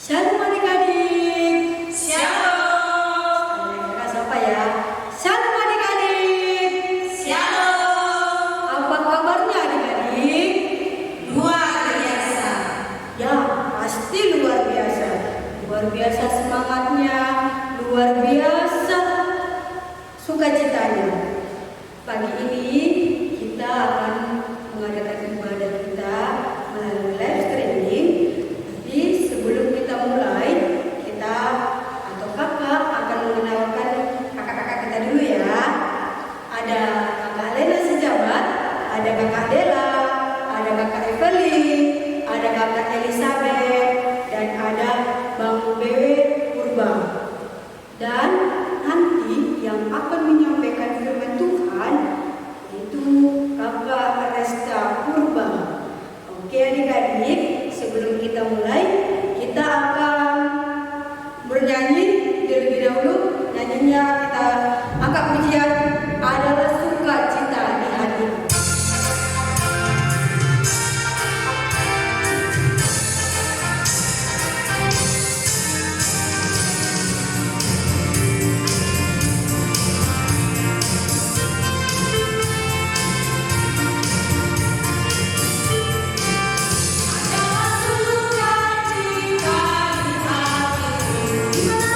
Shalom adik-adik. Shalom. Kakak siapa ya? Shalom adik-adik. Shalom. Apa kabarnya adik-adik? Luar biasa. Ya, pasti luar biasa. Luar biasa semangatnya, luar biasa sukacitanya. Pagi ini kita akan mengadakan ibadah kita melalui live streaming. Tapi sebelum kita mulai, kita atau kakak akan mengenalkan kakak-kakak kita dulu ya. Ada kakak Lena Sejabat, ada kakak Dela, ada kakak Evelyn, ada kakak Elizabeth, dan ada Bang Bewe Purba. Dan nanti yang akan menyampaikan firman Tuhan itu kakak Resta Purba. Oke adik-adik, sebelum kita mulai, kita akan bernyanyi terlebih dahulu. Nyanyinya kita angkat pujian adalah sukacita di hati. Ada sukacita di hatiku, di mana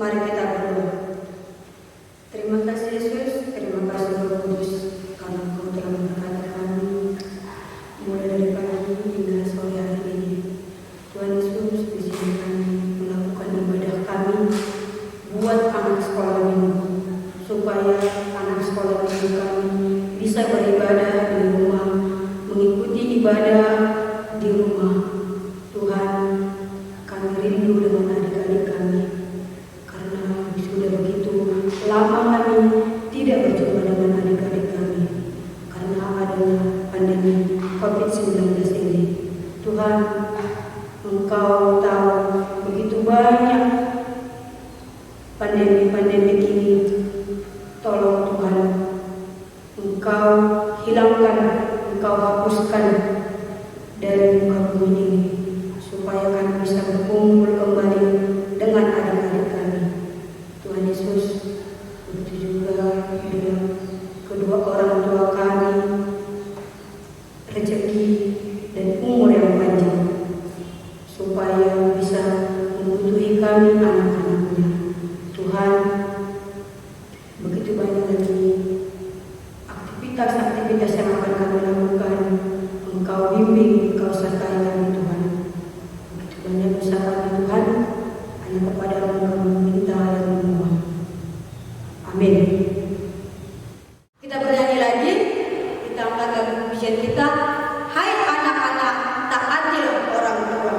Mari kita berdoa. Terima kasih Yesus, terima kasih Roh Kudus karena Engkau telah memberkati kami mulai dari pagi hingga sore hari ini. Tuhan Yesus, izinkan kami melakukan ibadah kami buat anak sekolah minggu, supaya anak sekolah minggu kami bisa beribadah di rumah, mengikuti ibadah di rumah. Tuhan, kami rindu dengan adik-adik kami karena sudah begitu lama kami tidak berjumpa dengan adik-adik kami karena adanya pandemi COVID-19 ini. Tuhan, Engkau tahu begitu banyak pandemi ini. Tolong Tuhan, Engkau hilangkan, Engkau hapuskan dari muka bumi ini, supaya kami bisa berkumpul kembali dengan adik-adik kami. Tuhan Yesus, begitu juga dengan kedua orang tua kami, rezeki dan umur yang panjang, supaya bisa membutuhi kami anak-anaknya. Tuhan, begitu banyak lagi aktivitas yang akan kami lakukan. Engkau bimbing, Engkau sertai kami Tuhan. Begitu banyak usaha kami Tuhan, hanya kepada-Mu kami meminta dan memohon. Amin. Kita bernyanyi lagi, kita angkat lagu pujian kita. Hai anak-anak, taatilah orang tua.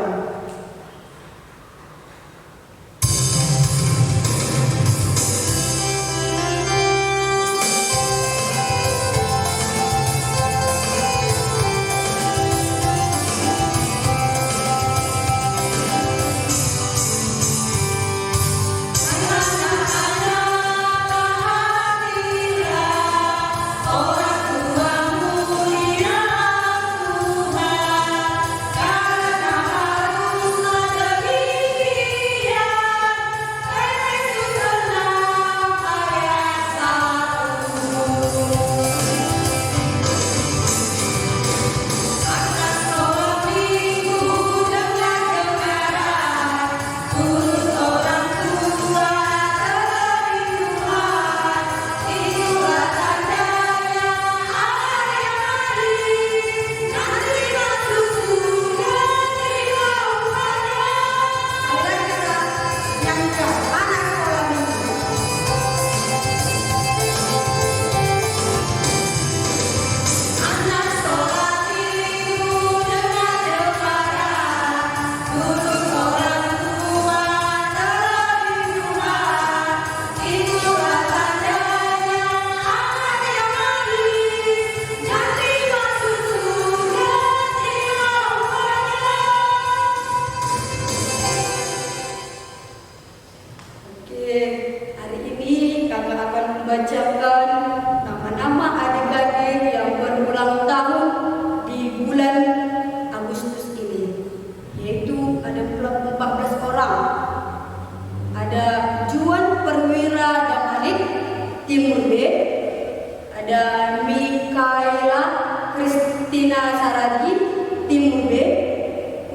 Hari ini kakak akan membacakan nama-nama adik-adik yang berulang tahun di bulan Agustus ini, yaitu ada 14 orang. Ada Juan Perwira Damalik, Timur B. Ada Mikaela Kristina Saragi, Timur B.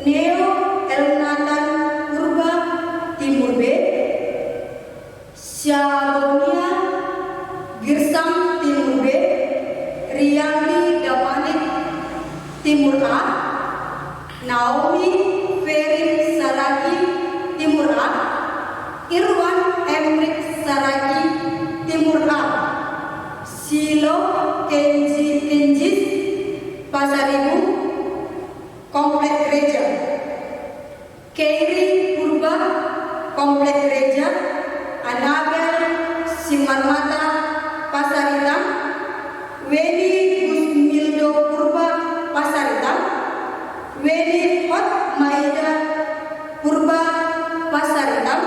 Neo Elnatan Purba, Timur B. Syabonia Girsang, Timur B. Riyani Damanik, Timur A. Naomi Ferin Saragi, Timur A. Irwan Emrik Saragi, Timur A. Silo Kenjis, Pasaribu, Komplek Gereja. Keiri Purba, Komplek Gereja. Anabel Simarmata, Pasar Hitam. Weni Gusmildo Purba, Pasar Hitam. Weni Hot Maida Purba, Pasar Hitam.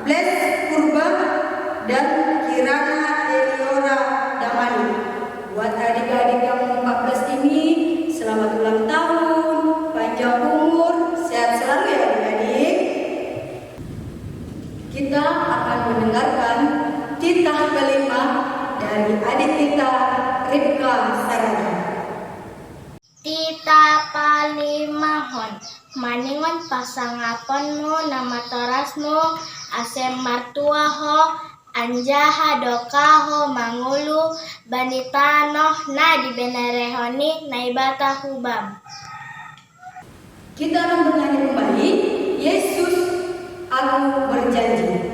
Bless Purba dan Kirana Eliora Damani. Buat adik-adik yang 14 ini, selamat ulang tahun, panjang umur, sehat selalu ya adik-adik. Kita akan mendengarkan titah kelima dari adik kita Ripka Sarada. Tita palimahon, maningon pasangaponmu nama torasmu, asem martuaho anjaha dokaho mangulu banitanoh na di benerehoni naibata hubam. Kita akan bernyanyi kembali, Yesus, aku berjanji.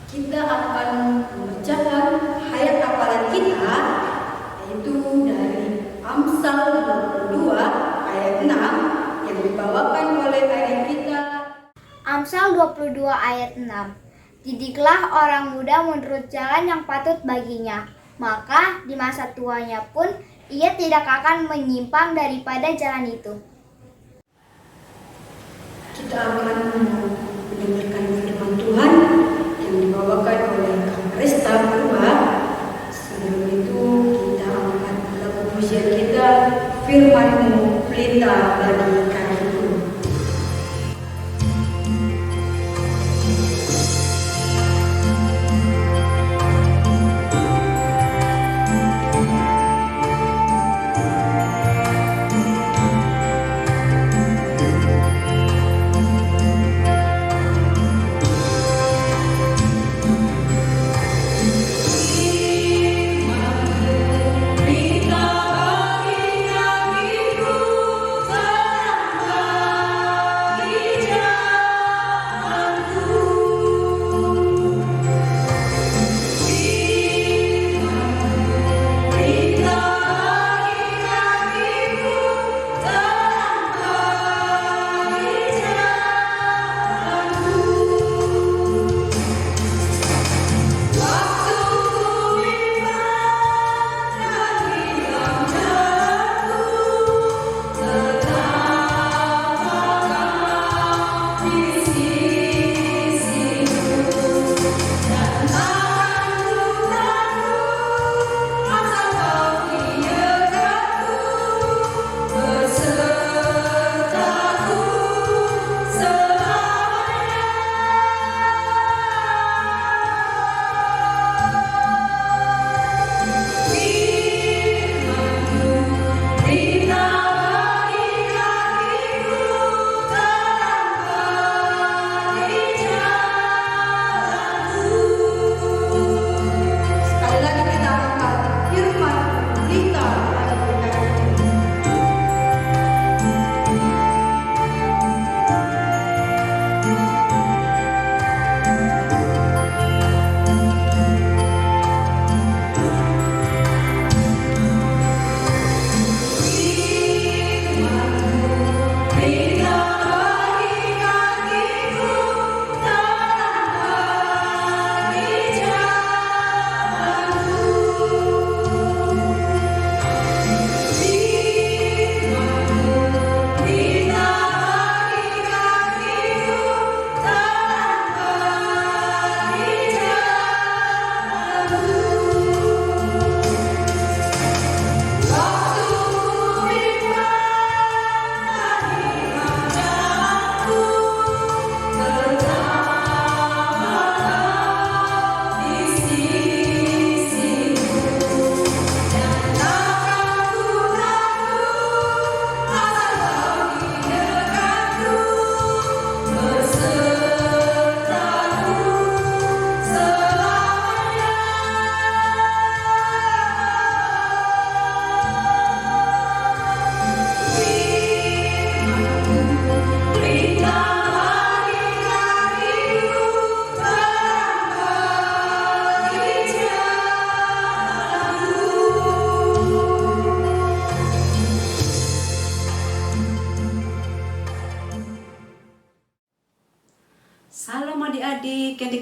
Kita akan membacakan ayat hafalan kita, yaitu dari Amsal 22 ayat 6 yang dibawakan oleh ayat kita. Amsal 22 ayat 6. Didiklah orang muda menurut jalan yang patut baginya, maka di masa tuanya pun ia tidak akan menyimpang daripada jalan itu. Kita akan mendengarkan firman Tuhan yang dibawakan oleh Kak Resta Purba. Sebelum itu kita angkat lagu pujian kita, Firman-Mu pelita bagi kakiku. Pelita bagi kakiku,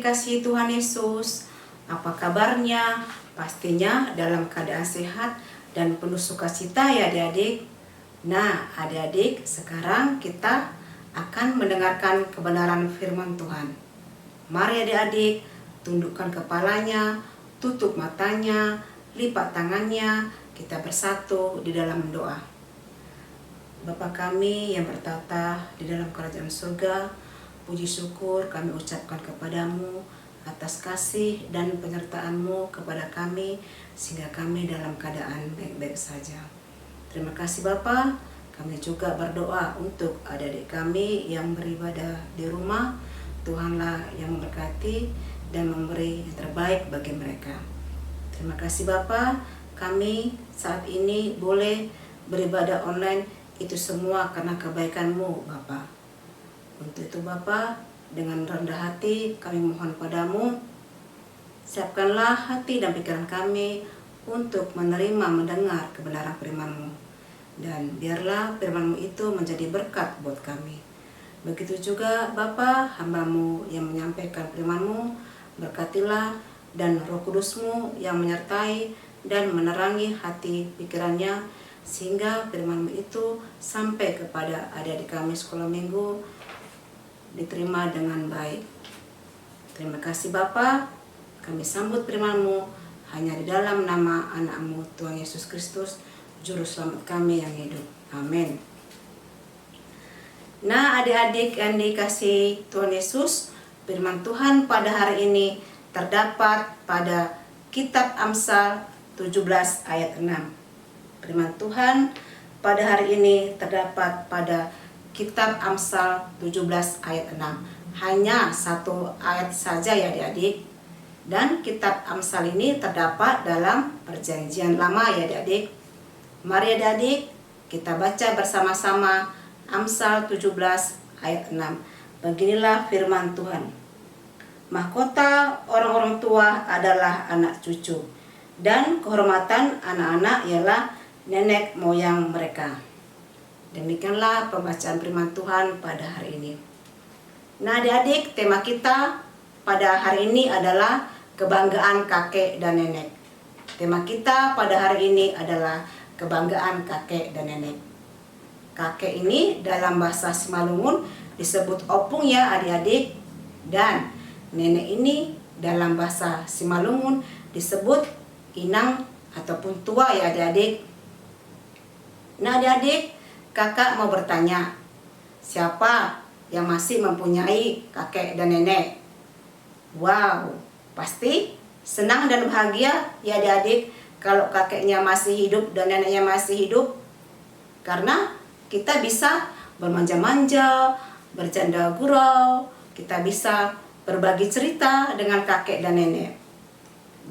dikasihi Tuhan Yesus, apa kabarnya? Pastinya dalam keadaan sehat dan penuh sukacita ya adik-adik. Nah adik-adik, sekarang kita akan mendengarkan kebenaran firman Tuhan. Mari adik-adik, tundukkan kepalanya, tutup matanya, lipat tangannya, kita bersatu di dalam doa. Bapa kami yang bertata di dalam kerajaan surga, puji syukur kami ucapkan kepadamu atas kasih dan penyertaan-Mu kepada kami, sehingga kami dalam keadaan baik-baik saja. Terima kasih Bapa. Kami juga berdoa untuk adik-adik kami yang beribadah di rumah. Tuhanlah yang memberkati dan memberi yang terbaik bagi mereka. Terima kasih Bapa. Kami saat ini boleh beribadah online, itu semua karena kebaikan-Mu Bapa. Untuk itu Bapa, dengan rendah hati kami mohon padamu, siapkanlah hati dan pikiran kami untuk menerima mendengar kebenaran firman-Mu. Dan biarlah firman-Mu itu menjadi berkat buat kami. Begitu juga Bapa, hamba-Mu yang menyampaikan firman-Mu, berkatilah, dan Roh Kudus-Mu yang menyertai dan menerangi hati pikirannya, sehingga firman-Mu itu sampai kepada adik-adik kami sekolah minggu diterima dengan baik. Terima kasih Bapa, kami sambut firman-Mu hanya di dalam nama anak-Mu Tuhan Yesus Kristus, Juru Selamat kami yang hidup. Amin. Nah adik-adik yang dikasihi Tuhan Yesus, firman Tuhan pada hari ini terdapat pada kitab Amsal 17 ayat 6. Firman Tuhan pada hari ini terdapat pada kitab Amsal 17 ayat 6. Hanya satu ayat saja ya adik-adik. Dan kitab Amsal ini terdapat dalam Perjanjian Lama ya adik-adik. Mari adik-adik kita baca bersama-sama Amsal 17 ayat 6. Beginilah firman Tuhan. Mahkota orang-orang tua adalah anak cucu, dan kehormatan anak-anak ialah nenek moyang mereka. Demikianlah pembacaan firman Tuhan pada hari ini. Nah adik-adik, tema kita pada hari ini adalah kebanggaan kakek dan nenek. Tema kita pada hari ini adalah kebanggaan kakek dan nenek. Kakek ini dalam bahasa Simalungun disebut opung ya adik-adik. Dan nenek ini dalam bahasa Simalungun disebut inang ataupun tua ya adik-adik. Nah adik-adik, kakak mau bertanya, siapa yang masih mempunyai kakek dan nenek? Wow, pasti senang dan bahagia ya adik-adik kalau kakeknya masih hidup dan neneknya masih hidup. Karena kita bisa bermanja-manja, bercanda gurau, kita bisa berbagi cerita dengan kakek dan nenek.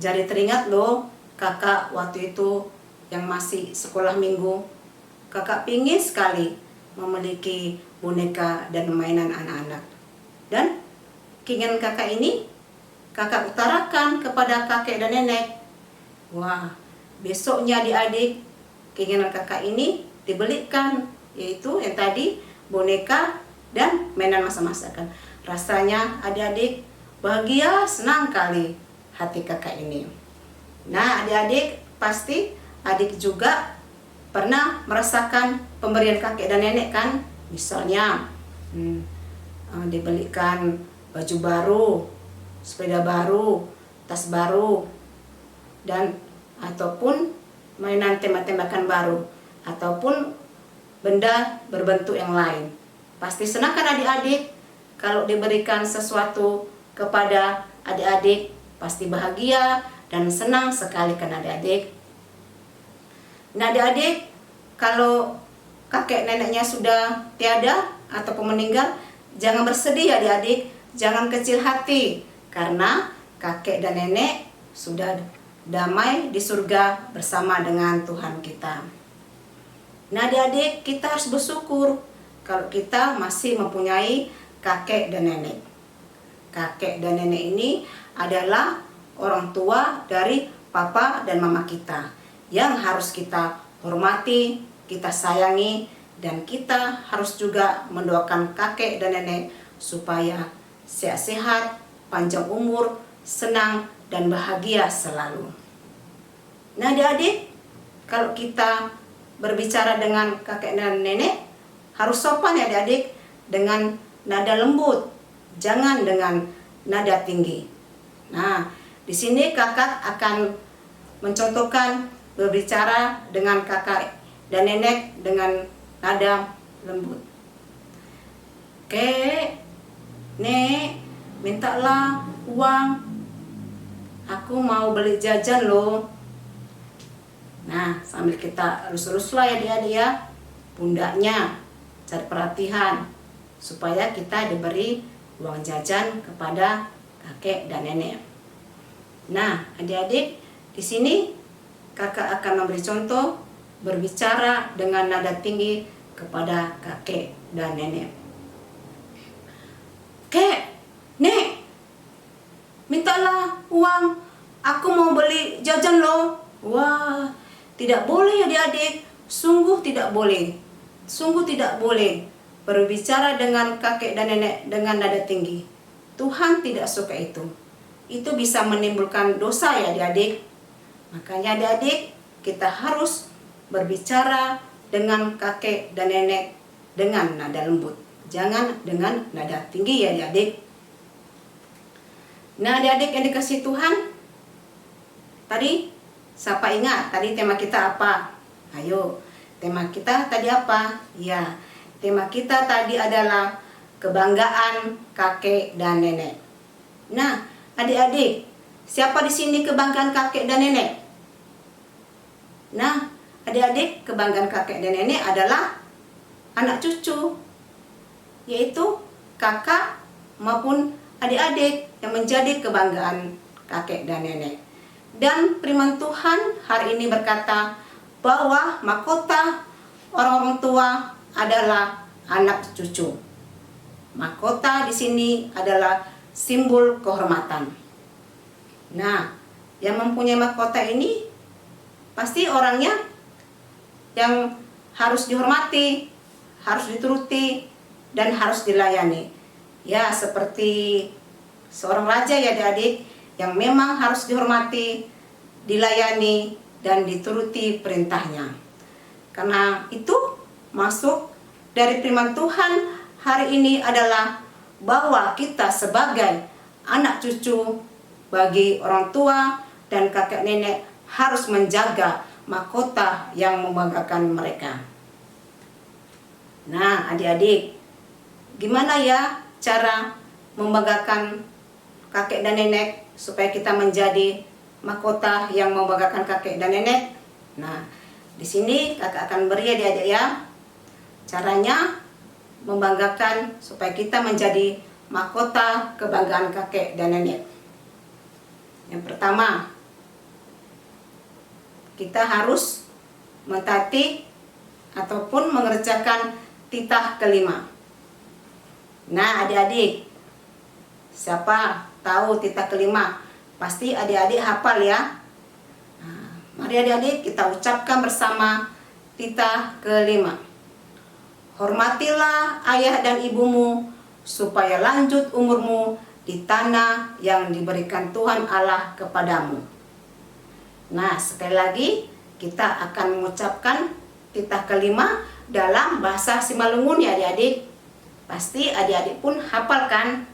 Jadi teringat loh, kakak waktu itu yang masih sekolah minggu, kakak pingin sekali memiliki boneka dan mainan anak-anak. Dan keinginan kakak ini kakak utarakan kepada kakek dan nenek. Wah, besoknya adik-adik keinginan kakak ini dibelikan, yaitu yang tadi boneka dan mainan masak-masakan. Rasanya adik-adik bahagia, senang kali hati kakak ini. Nah adik-adik, pasti adik juga pernah merasakan pemberian kakek dan nenek kan? Misalnya dibelikan baju baru, sepeda baru, tas baru, dan ataupun mainan tembak-tembakan baru, ataupun benda berbentuk yang lain. Pasti senang kan adik-adik kalau diberikan sesuatu kepada adik-adik, pasti bahagia dan senang sekali kan adik-adik. Nah adik-adik, kalau kakek neneknya sudah tiada ataupun meninggal, jangan bersedih adik-adik, jangan kecil hati, karena kakek dan nenek sudah damai di surga bersama dengan Tuhan kita. Nah adik-adik, kita harus bersyukur kalau kita masih mempunyai kakek dan nenek. Kakek dan nenek ini adalah orang tua dari papa dan mama kita, yang harus kita hormati, kita sayangi, dan kita harus juga mendoakan kakek dan nenek supaya sehat-sehat panjang umur, senang, dan bahagia selalu. Nah adik-adik, kalau kita berbicara dengan kakek dan nenek, harus sopan ya adik-adik, dengan nada lembut, jangan dengan nada tinggi. Nah, di sini kakak akan mencontohkan berbicara dengan kakak dan nenek dengan nada lembut. Kek, nek, mintalah uang. Aku mau beli jajan loh. Nah, sambil kita elus-eluslah ya dia pundaknya, cari perhatian supaya kita diberi uang jajan kepada kakek dan nenek. Nah, adik-adik, di sini kakak akan memberi contoh berbicara dengan nada tinggi kepada kakek dan nenek. Kek, nek, mintalah uang. Aku mau beli jajan loh. Wah, tidak boleh ya adik-adik. Sungguh tidak boleh. Sungguh tidak boleh berbicara dengan kakek dan nenek dengan nada tinggi. Tuhan tidak suka itu. Itu bisa menimbulkan dosa ya adik-adik. Makanya adik-adik, kita harus berbicara dengan kakek dan nenek dengan nada lembut. Jangan dengan nada tinggi ya adik-adik. Nah adik-adik yang dikasih Tuhan, tadi siapa ingat tadi tema kita apa? Ayo, tema kita tadi apa? Ya, tema kita tadi adalah kebanggaan kakek dan nenek. Nah, adik-adik, siapa di sini kebanggaan kakek dan nenek? Nah, adik-adik, kebanggaan kakek dan nenek adalah anak cucu, yaitu kakak maupun adik-adik yang menjadi kebanggaan kakek dan nenek. Dan firman Tuhan hari ini berkata bahwa mahkota orang-orang tua adalah anak cucu. Mahkota di sini adalah simbol kehormatan. Nah, yang mempunyai mahkota ini pasti orangnya yang harus dihormati, harus dituruti, dan harus dilayani. Ya, seperti seorang raja ya adik-adik, yang memang harus dihormati, dilayani, dan dituruti perintahnya. Karena itu masuk dari firman Tuhan hari ini adalah bahwa kita sebagai anak cucu bagi orang tua dan kakek nenek harus menjaga mahkota yang membanggakan mereka. Nah adik-adik, gimana ya cara membanggakan kakek dan nenek supaya kita menjadi mahkota yang membanggakan kakek dan nenek? Nah, di sini kakak akan beri adik-adik ya caranya membanggakan supaya kita menjadi mahkota kebanggaan kakek dan nenek. Yang pertama, kita harus mentaati ataupun mengerjakan titah kelima. Nah adik-adik, siapa tahu titah kelima? Pasti adik-adik hafal ya. Nah, mari adik-adik kita ucapkan bersama titah kelima. Hormatilah ayah dan ibumu supaya lanjut umurmu di tanah yang diberikan Tuhan Allah kepadamu. Nah sekali lagi kita akan mengucapkan titah kelima dalam bahasa Simalungun ya adik-adik. Pasti adik-adik pun hafal kan?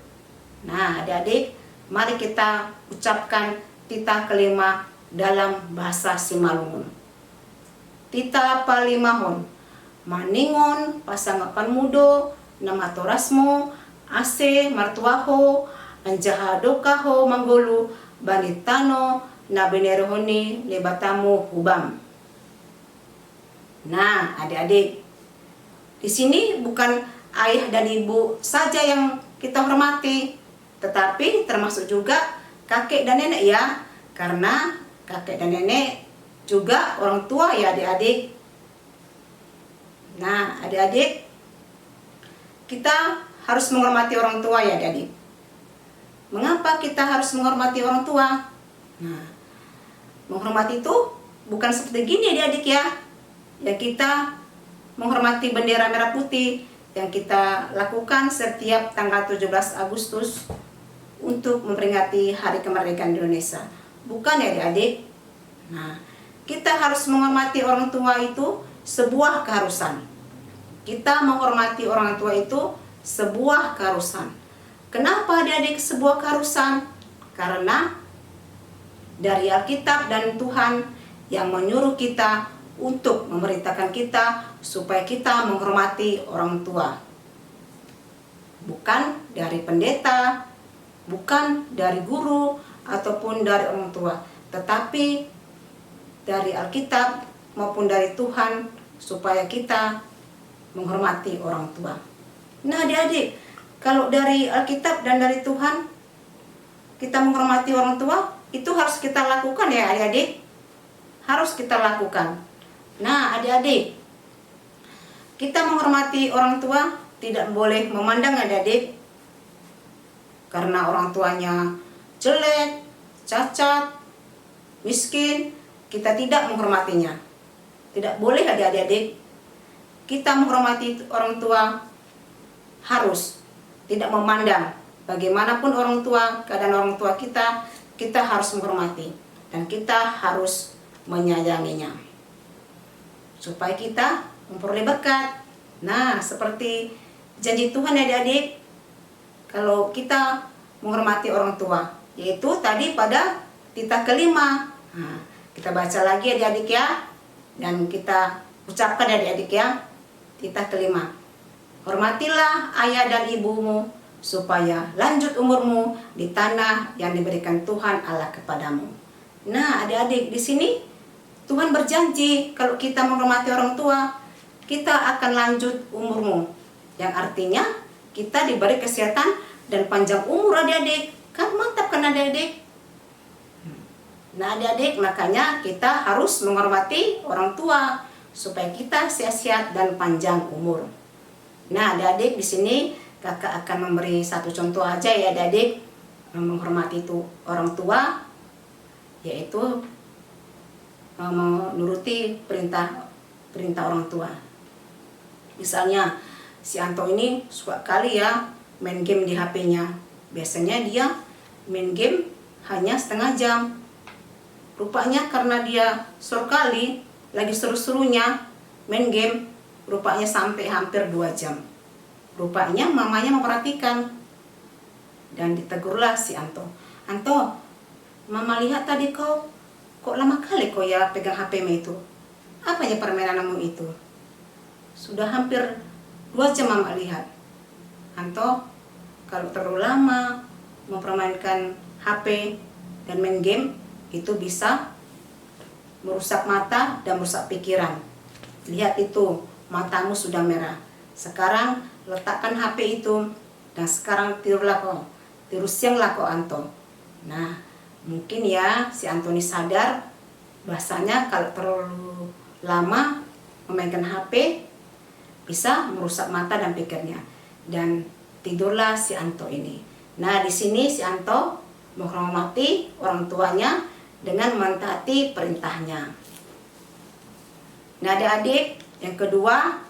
Nah adik-adik, mari kita ucapkan titah kelima dalam bahasa Simalungun. Titah palimahon, maningon pasangapan mudo, nama torasmo, ase martuaho, anjahadokaho manggolu, banitano, nabenerohoni lebatamu hubam. Nah adik-adik, di sini bukan ayah dan ibu saja yang kita hormati, tetapi termasuk juga kakek dan nenek ya, karena kakek dan nenek juga orang tua ya adik-adik. Nah adik-adik, kita harus menghormati orang tua ya adik-adik. Mengapa kita harus menghormati orang tua? Nah, menghormati itu bukan seperti gini adik-adik ya, yang kita menghormati bendera merah putih yang kita lakukan setiap tanggal 17 Agustus. untuk memperingati Hari Kemerdekaan Indonesia. Bukan ya adik-adik? Nah, kita harus menghormati orang tua itu sebuah keharusan. Kita menghormati orang tua itu sebuah keharusan. Kenapa adik-adik sebuah keharusan? Karena dari Alkitab dan Tuhan yang menyuruh kita untuk memerintahkan kita supaya kita menghormati orang tua. Bukan dari pendeta, bukan dari guru, ataupun dari orang tua, tetapi dari Alkitab maupun dari Tuhan supaya kita menghormati orang tua. Nah adik-adik, kalau dari Alkitab dan dari Tuhan kita menghormati orang tua, itu harus kita lakukan ya adik-adik. Harus kita lakukan. Nah adik-adik, kita menghormati orang tua tidak boleh memandang adik-adik karena orang tuanya jelek, cacat, miskin, kita tidak menghormatinya. Tidak boleh adik-adik. Kita menghormati orang tua harus tidak memandang bagaimanapun orang tua, keadaan orang tua kita harus menghormati dan kita harus menyayanginya supaya kita memperoleh berkat. Nah, seperti janji Tuhan adik-adik, kalau kita menghormati orang tua, yaitu tadi pada titah kelima. Nah, kita baca lagi adik-adik ya, dan kita ucapkan adik-adik ya, titah kelima. Hormatilah ayah dan ibumu supaya lanjut umurmu di tanah yang diberikan Tuhan Allah kepadamu. Nah, adik-adik di sini Tuhan berjanji kalau kita menghormati orang tua, kita akan lanjut umurmu. Yang artinya kita diberi kesehatan dan panjang umur adik-adik. Kan mantap kan adik-adik? Nah adik-adik, makanya kita harus menghormati orang tua supaya kita sehat-sehat dan panjang umur. Nah adik-adik, di sini kakak akan memberi satu contoh aja ya adik-adik menghormati itu orang tua, yaitu menuruti perintah orang tua. Misalnya si Anto ini suka kali ya main game di HP-nya. Biasanya dia main game hanya setengah jam. Rupanya karena dia suka kali lagi seru-serunya main game, rupanya sampai hampir 2 jam. Rupanya mamanya memperhatikan dan ditegurlah si Anto. Anto, mama lihat tadi kok lama kali kok ya pegang HP-mu itu. Apanya permainanmu itu? Sudah hampir 2 jam mama lihat. Anto, kalau terlalu lama mempermainkan HP dan main game, itu bisa merusak mata dan merusak pikiran. Lihat itu, matamu sudah merah. Sekarang letakkan HP itu dan sekarang tidurlah kok. Tidur sianglah kok Anto. Nah, mungkin ya si Antoni sadar bahasanya kalau terlalu lama memainkan HP bisa merusak mata dan pikirnya. Dan tidurlah si Anto ini. Nah, di sini si Anto menghormati orang tuanya dengan mentaati perintahnya. Nah, adik-adik, yang kedua,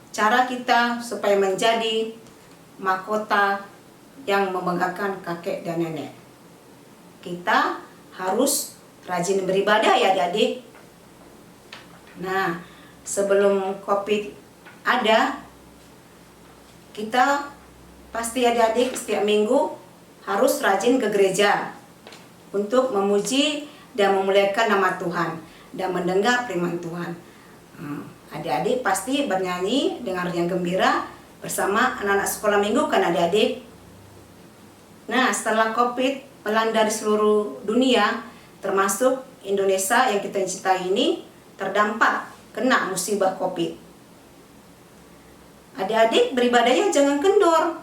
cara kita supaya menjadi mahkota yang membanggakan kakek dan nenek. Kita harus rajin beribadah ya adik-adik. Nah, sebelum COVID ada, kita pasti adik-adik setiap minggu harus rajin ke gereja untuk memuji dan memuliakan nama Tuhan dan mendengar firman Tuhan. Adik-adik pasti bernyanyi dengan riang gembira bersama anak-anak sekolah minggu kan adik-adik. Nah, setelah COVID melanda di seluruh dunia, termasuk Indonesia yang kita cintai ini terdampak kena musibah COVID. Adik-adik beribadahnya jangan kendor,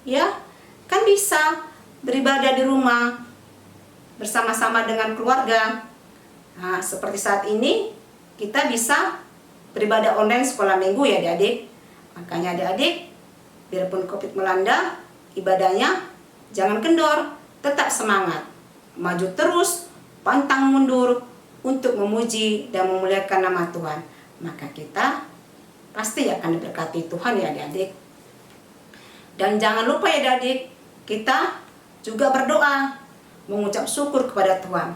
ya kan bisa beribadah di rumah bersama-sama dengan keluarga. Nah, seperti saat ini kita bisa beribadah online sekolah minggu ya adik-adik. Makanya adik-adik, biarpun COVID melanda, ibadahnya jangan kendor, tetap semangat, maju terus, pantang mundur untuk memuji dan memuliakan nama Tuhan. Maka kita pasti akan diberkati Tuhan ya adik-adik. Dan jangan lupa ya adik-adik, kita juga berdoa, mengucap syukur kepada Tuhan.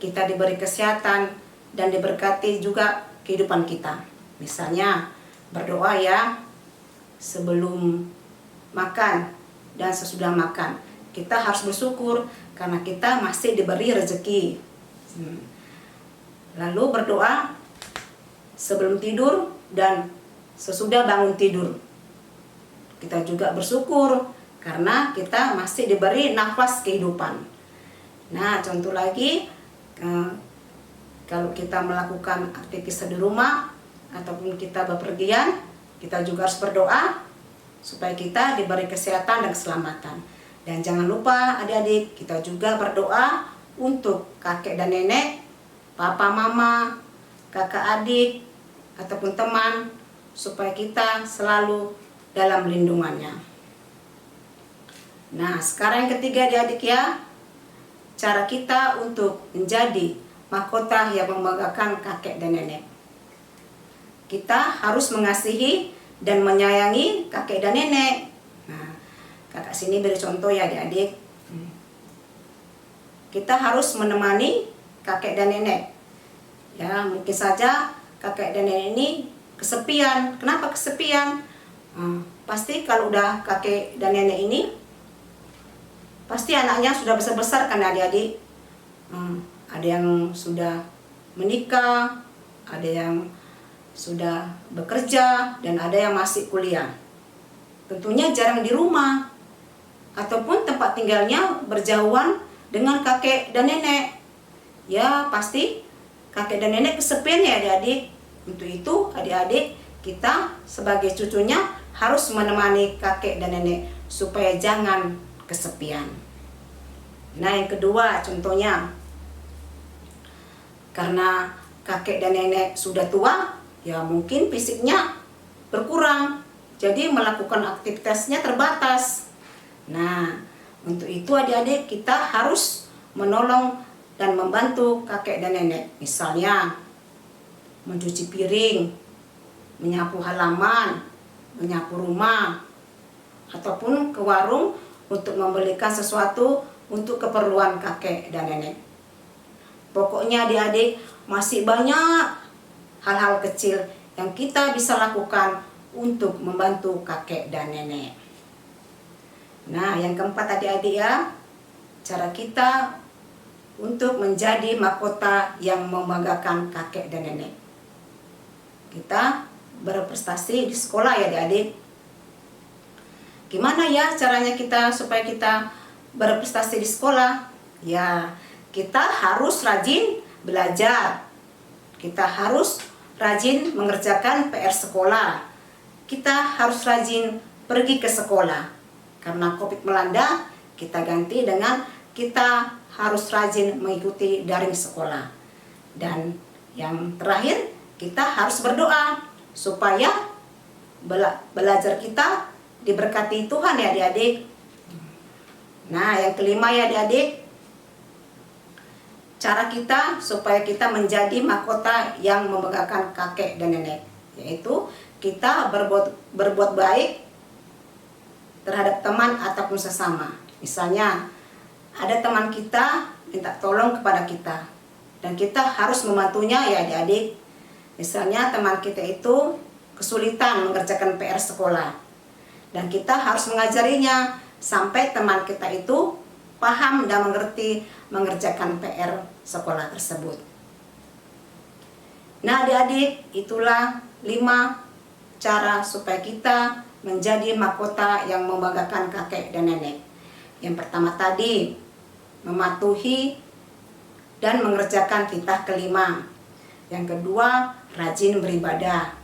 Kita diberi kesehatan dan diberkati juga kehidupan kita. Misalnya berdoa ya sebelum makan dan sesudah makan. Kita harus bersyukur karena kita masih diberi rezeki. Lalu berdoa sebelum tidur dan sesudah bangun tidur. Kita juga bersyukur karena kita masih diberi nafas kehidupan. Nah, contoh lagi, kalau kita melakukan aktivitas di rumah ataupun kita bepergian, kita juga harus berdoa supaya kita diberi kesehatan dan keselamatan. Dan jangan lupa adik-adik, kita juga berdoa untuk kakek dan nenek, papa mama, kakak adik, ataupun teman, supaya kita selalu dalam lindungannya. Nah, sekarang yang ketiga adik-adik ya, cara kita untuk menjadi mahkota yang membanggakan kakek dan nenek. Kita harus mengasihi dan menyayangi kakek dan nenek. Nah, kakak sini beri contoh ya adik-adik. Kita harus menemani kakek dan nenek. Ya, mungkin saja kakek dan nenek ini kesepian. Kenapa kesepian? Pasti kalau udah kakek dan nenek ini, pasti anaknya sudah besar-besar kan adik-adik. Ada yang sudah menikah, ada yang sudah bekerja, dan ada yang masih kuliah. Tentunya jarang di rumah, ataupun tempat tinggalnya berjauhan dengan kakek dan nenek. Ya pasti kakek dan nenek kesepian ya adik-adik. Untuk itu adik-adik, kita sebagai cucunya harus menemani kakek dan nenek supaya jangan kesepian. Nah, yang kedua contohnya, karena kakek dan nenek sudah tua, ya mungkin fisiknya berkurang, jadi melakukan aktivitasnya terbatas. Nah, untuk itu adik-adik kita harus menolong dan membantu kakek dan nenek. Misalnya mencuci piring, menyapu halaman, menyapu rumah, ataupun ke warung untuk membelikan sesuatu untuk keperluan kakek dan nenek. Pokoknya adik-adik, masih banyak hal-hal kecil yang kita bisa lakukan untuk membantu kakek dan nenek. Nah, yang keempat adik-adik ya, cara kita untuk menjadi mahkota yang membanggakan kakek dan nenek. Kita berprestasi di sekolah ya adik-adik. Gimana ya caranya kita supaya kita berprestasi di sekolah? Ya, kita harus rajin belajar. Kita harus rajin mengerjakan PR sekolah. Kita harus rajin pergi ke sekolah. Karena COVID melanda, kita ganti dengan kita harus rajin mengikuti daring sekolah. Dan yang terakhir, kita harus berdoa supaya belajar kita diberkati Tuhan ya adik-adik. Nah, yang kelima ya adik-adik, cara kita supaya kita menjadi mahkota yang membanggakan kakek dan nenek, yaitu kita berbuat baik terhadap teman ataupun sesama. Misalnya ada teman kita minta tolong kepada kita dan kita harus membantunya ya adik-adik. Misalnya teman kita itu kesulitan mengerjakan PR sekolah dan kita harus mengajarinya sampai teman kita itu paham dan mengerti mengerjakan PR sekolah tersebut. Nah adik-adik, itulah 5 cara supaya kita menjadi mahkota yang membanggakan kakek dan nenek. Yang pertama tadi, mematuhi dan mengerjakan titah kelima. Yang kedua, rajin beribadah.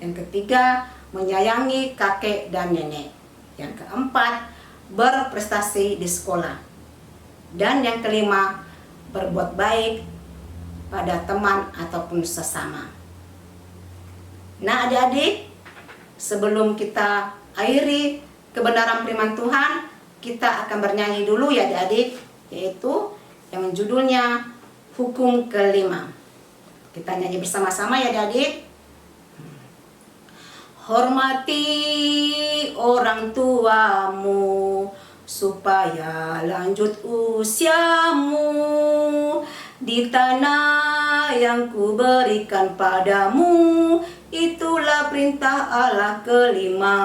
Yang ketiga, menyayangi kakek dan nenek. Yang keempat, berprestasi di sekolah. Dan yang kelima, berbuat baik pada teman ataupun sesama. Nah adik-adik, sebelum kita akhiri kebenaran firman Tuhan, kita akan bernyanyi dulu ya adik-adik, yaitu yang judulnya Hukum Kelima. Kita nyanyi bersama-sama ya adik-adik. Hormati orang tuamu supaya lanjut usiamu di tanah yang kuberikan padamu. Itulah perintah Allah kelima.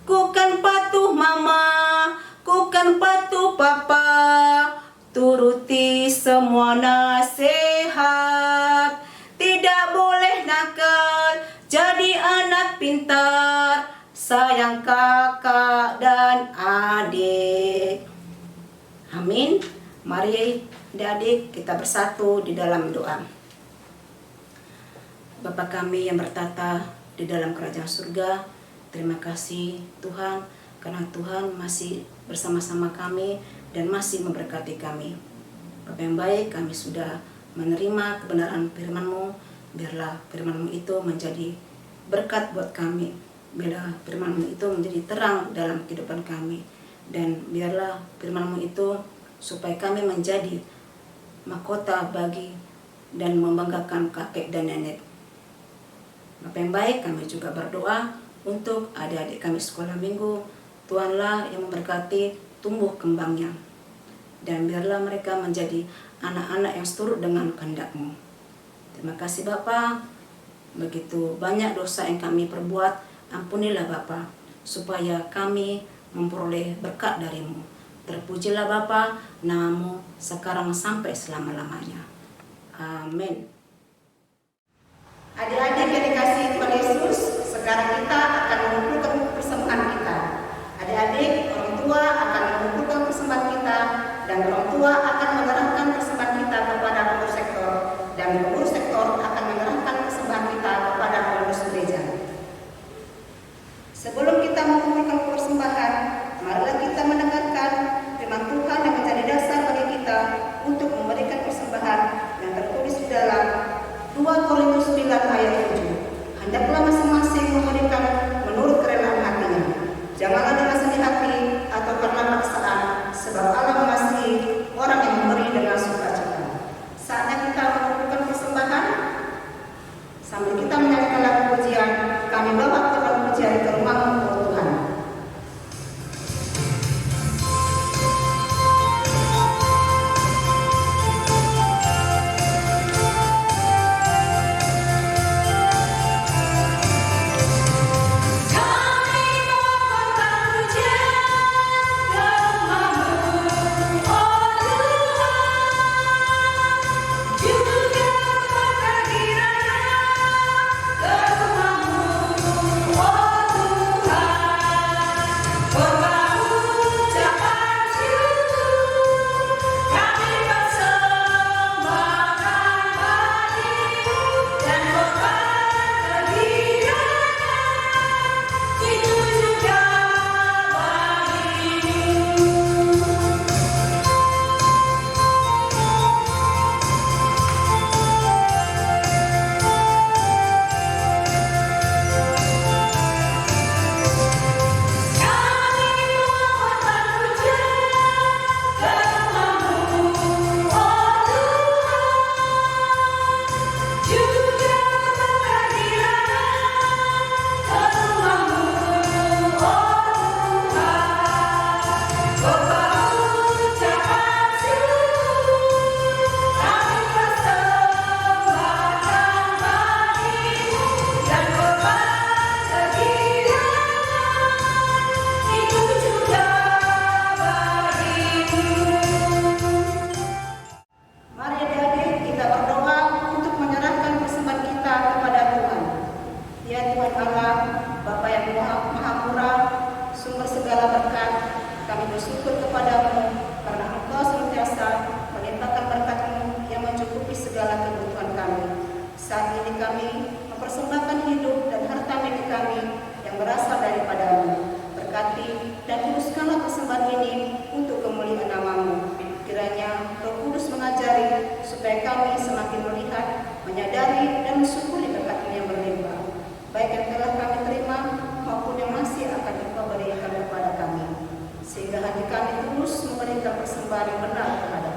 Ku kan patuh mama, ku kan patuh papa, turuti semua nasihat. Tidak boleh nakal, jadi anak pintar, sayang kakak dan adik. Amin. Mari adik-adik kita bersatu di dalam doa. Bapa kami yang bertata di dalam kerajaan surga, terima kasih Tuhan karena Tuhan masih bersama-sama kami dan masih memberkati kami. Bapa yang baik, kami sudah menerima kebenaran firman-Mu. Biarlah firman-Mu itu menjadi berkat buat kami. Biarlah firman-Mu itu menjadi terang dalam kehidupan kami. Dan biarlah firman-Mu itu supaya kami menjadi mahkota bagi dan membanggakan kakek dan nenek. Bapa yang baik, kami juga berdoa untuk adik-adik kami sekolah minggu. Tuhanlah yang memberkati tumbuh kembangnya. Dan biarlah mereka menjadi anak-anak yang seturut dengan kehendak-Mu. Terima kasih Bapa. Begitu banyak dosa yang kami perbuat, ampunilah Bapa, supaya kami memperoleh berkat dari-Mu. Terpujilah Bapa, nama-Mu sekarang sampai selama-lamanya. Amin. Adik-adik yang dikasihi Tuhan Yesus, sekarang kita akan mengumpulkan persembahan kita. Adik-adik, orang tua akan mengumpulkan persembahan kita, dan orang tua akan menyerahkan persembahan kita kepada pengurus sektor, dan pengurus sektor akan menyerahkan persembahan kita kepada pengurus gereja. Sebelum kita mengumpulkan persembahan, marilah kita mendengarkan firman Tuhan yang menjadi dasar bagi kita untuk memberikan persembahan yang tertulis di dalam 2 Korintus 9 ayat 7. Hendaklah masing-masing memberikan menurut kerelaan hatinya. Janganlah dengan sedih hati atau karena paksaan, sebab Allah mengasihi orang yang memberi dengan sukacita. Saatnya kita mengumpulkan persembahan. Sambil kita menyanyikan lagu pujian, kami bawa lagu pujian ke rumah-Mu, Tuhan. Sehingga hati kami terus memberikan persembahan yang benar kepada